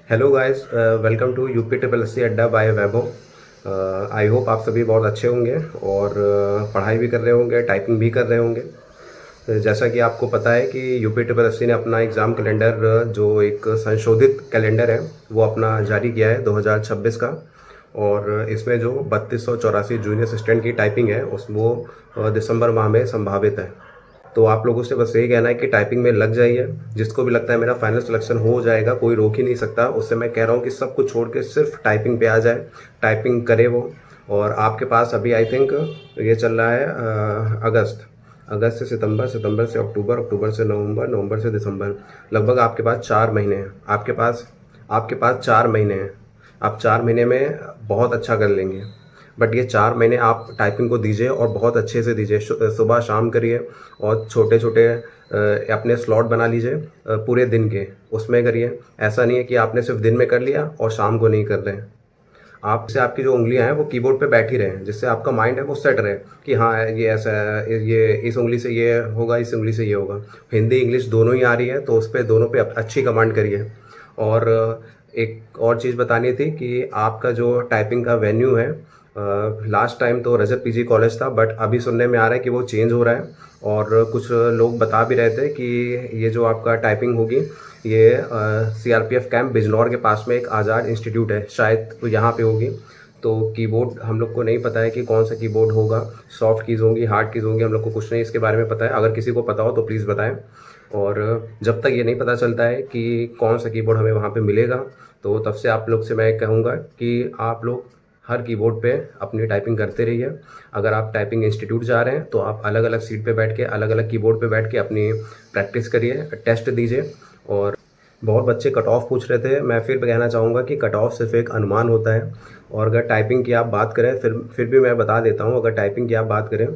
Hello guys, welcome to UP triple S C Adda by Vaibhav. I hope आप सभी बहुत अच्छे होंगे और पढ़ाई भी कर रहे होंगे, टाइपिंग भी कर रहे होंगे। जैसा कि आपको पता है कि यूपी ट्रिपल एस सी ने अपना एग्ज़ाम कैलेंडर, जो एक संशोधित कैलेंडर है, वो अपना जारी किया है 2026 का। और इसमें जो 3284 जूनियर असिस्टेंट की टाइपिंग है वो दिसंबर माह में संभावित है। तो आप लोगों से बस यही कहना है कि टाइपिंग में लग जाइए। जिसको भी लगता है मेरा फाइनल सिलेक्शन हो जाएगा, कोई रोक ही नहीं सकता, उससे मैं कह रहा हूँ कि सब कुछ छोड़ के सिर्फ टाइपिंग पे आ जाए, टाइपिंग करे वो। और आपके पास अभी आई थिंक ये चल रहा है अगस्त, अगस्त से सितंबर, सितंबर से अक्टूबर, अक्टूबर से नवंबर, नवंबर से दिसंबर। लगभग आपके पास 4 महीने हैं। आपके पास 4 महीने हैं। आप 4 महीने में बहुत अच्छा कर लेंगे। बट ये 4 महीने आप टाइपिंग को दीजिए और बहुत अच्छे से दीजिए। सुबह शाम करिए और छोटे छोटे अपने स्लॉट बना लीजिए पूरे दिन के, उसमें करिए। ऐसा नहीं है कि आपने सिर्फ दिन में कर लिया और शाम को नहीं कर रहे हैं। आपसे आपकी जो उंगलियां हैं वो कीबोर्ड पे बैठी रहें, जिससे आपका माइंड है वो सेट रहे कि हाँ ये ऐसा है, ये इस उंगली से ये होगा, इस उंगली से ये होगा। हिंदी इंग्लिश दोनों ही आ रही है, तो उस पर दोनों पे अच्छी कमांड करिए। और एक और चीज़ बतानी थी कि आपका जो टाइपिंग का वेन्यू है, लास्ट टाइम तो रजत पीजी कॉलेज था, बट अभी सुनने में आ रहा है कि वो चेंज हो रहा है। और कुछ लोग बता भी रहे थे कि ये जो आपका टाइपिंग होगी, ये सीआरपीएफ कैंप बिजनौर के पास में एक आज़ाद इंस्टीट्यूट है, शायद तो यहाँ पे होगी। तो कीबोर्ड हम लोग को नहीं पता है कि कौन सा कीबोर्ड होगा, सॉफ्ट कीज़ होंगी, हार्ड कीज़ होंगी, हम लोग को कुछ नहीं इसके बारे में पता है। अगर किसी को पता हो तो प्लीज़ बताएं। और जब तक ये नहीं पता चलता है कि कौन सा कीबोर्ड हमें वहाँ पे मिलेगा, तो तब से आप लोग से मैं कहूँगा कि आप लोग हर कीबोर्ड पे अपनी टाइपिंग करते रहिए। अगर आप टाइपिंग इंस्टीट्यूट जा रहे हैं तो आप अलग अलग सीट पे बैठ के, अलग अलग कीबोर्ड पे बैठ के अपनी प्रैक्टिस करिए, टेस्ट दीजिए। और बहुत बच्चे कट ऑफ पूछ रहे थे। मैं फिर कहना चाहूँगा कि कट ऑफ सिर्फ एक अनुमान होता है। और अगर टाइपिंग की आप बात करें, फिर भी मैं बता देता हूँ, अगर टाइपिंग की आप बात करें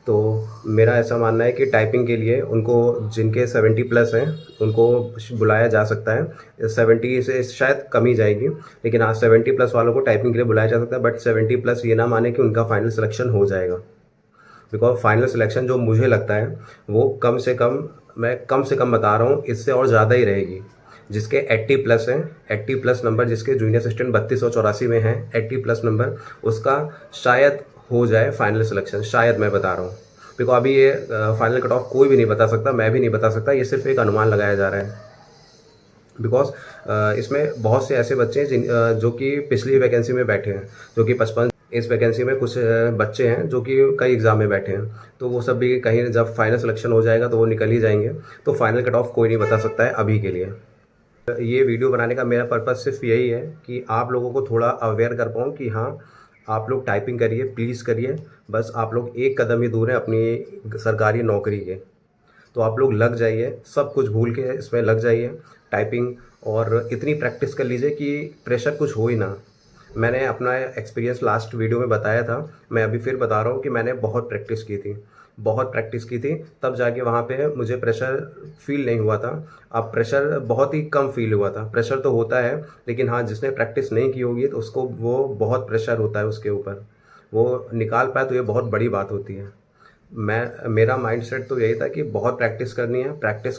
तो मेरा ऐसा मानना है कि टाइपिंग के लिए उनको, जिनके 70+ हैं, उनको बुलाया जा सकता है। 70 से शायद कम ही जाएगी, लेकिन हाँ 70+ वालों को टाइपिंग के लिए बुलाया जा सकता है। बट 70+ ये ना माने कि उनका फाइनल सिलेक्शन हो जाएगा। बिकॉज फाइनल सिलेक्शन जो मुझे लगता है वो कम से कम, मैं कम से कम बता रहा हूँ, इससे और ज़्यादा ही रहेगी। जिसके 80+ हैं, 80+ नंबर, जिसके जूनियर असिस्टेंट 3284 में हैं, 80+ नंबर, उसका शायद हो जाए फाइनल सिलेक्शन, शायद, मैं बता रहा हूँ। बिकॉज अभी ये फाइनल कट ऑफ कोई भी नहीं बता सकता, मैं भी नहीं बता सकता, ये सिर्फ एक अनुमान लगाया जा रहा है। बिकॉज इसमें बहुत से ऐसे बच्चे हैं जो कि पिछली वैकेंसी में बैठे हैं, जो कि 55, इस वैकेंसी में कुछ बच्चे हैं जो कि कई एग्ज़ाम में बैठे हैं। तो वो सब भी कहीं जब फाइनल सिलेक्शन हो जाएगा तो वो निकल ही जाएंगे। तो फाइनल कट ऑफ कोई नहीं बता सकता है अभी के लिए। ये वीडियो बनाने का मेरा पर्पज़ सिर्फ यही है कि आप लोगों को थोड़ा अवेयर कर पाऊँ कि हाँ, आप लोग टाइपिंग करिए, प्लीज़ करिए। बस आप लोग एक कदम ही दूर हैं अपनी सरकारी नौकरी के। तो आप लोग लग जाइए, सब कुछ भूल के इसमें लग जाइए टाइपिंग। और इतनी प्रैक्टिस कर लीजिए कि प्रेशर कुछ हो ही ना। मैंने अपना एक्सपीरियंस लास्ट वीडियो में बताया था, मैं अभी फिर बता रहा हूँ कि मैंने बहुत प्रैक्टिस की थी, बहुत प्रैक्टिस की थी, तब जाके वहाँ पे मुझे प्रेशर फील नहीं हुआ था। अब प्रेशर बहुत ही कम फील हुआ था। प्रेशर तो होता है, लेकिन हाँ, जिसने प्रैक्टिस नहीं की होगी तो उसको वो बहुत प्रेशर होता है उसके ऊपर, वो निकाल पाए तो ये बहुत बड़ी बात होती है। मेरा माइंडसेट तो यही था कि बहुत प्रैक्टिस करनी है,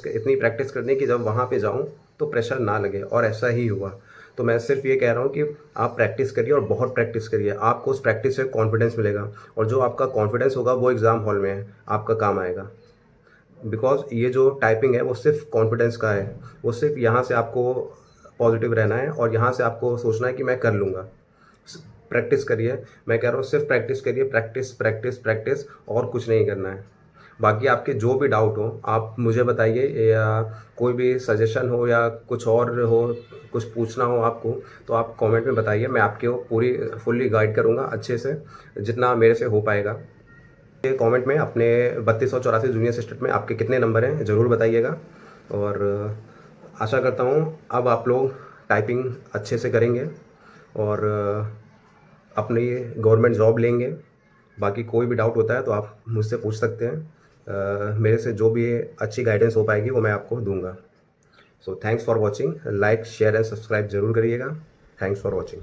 इतनी प्रैक्टिस करनी है कि जब वहाँ पे जाऊँ तो प्रेशर ना लगे, और ऐसा ही हुआ। तो मैं सिर्फ ये कह रहा हूँ कि आप प्रैक्टिस करिए और बहुत प्रैक्टिस करिए। आपको उस प्रैक्टिस से कॉन्फिडेंस मिलेगा, और जो आपका कॉन्फिडेंस होगा वो एग्ज़ाम हॉल में आपका काम आएगा। बिकॉज ये जो टाइपिंग है वो सिर्फ कॉन्फिडेंस का है। वो सिर्फ यहाँ से आपको पॉजिटिव रहना है और यहाँ से आपको सोचना है कि मैं कर लूँगा। प्रैक्टिस करिए, मैं कह रहा हूँ सिर्फ प्रैक्टिस करिए, प्रैक्टिस प्रैक्टिस प्रैक्टिस, और कुछ नहीं करना है। बाकी आपके जो भी डाउट हो आप मुझे बताइए, या कोई भी सजेशन हो या कुछ और हो, कुछ पूछना हो आपको, तो आप कमेंट में बताइए। मैं आपको पूरी फुल्ली गाइड करूँगा अच्छे से, जितना मेरे से हो पाएगा। ये कमेंट में अपने 3284 जूनियर असिस्टेंट में आपके कितने नंबर हैं ज़रूर बताइएगा। और आशा करता हूँ अब आप लोग टाइपिंग अच्छे से करेंगे और अपनी गवर्नमेंट जॉब लेंगे। बाकी कोई भी डाउट होता है तो आप मुझसे पूछ सकते हैं। मेरे से जो भी अच्छी गाइडेंस हो पाएगी वो मैं आपको दूंगा। So thanks for watching. Like share and subscribe ज़रूर करिएगा। Thanks for watching.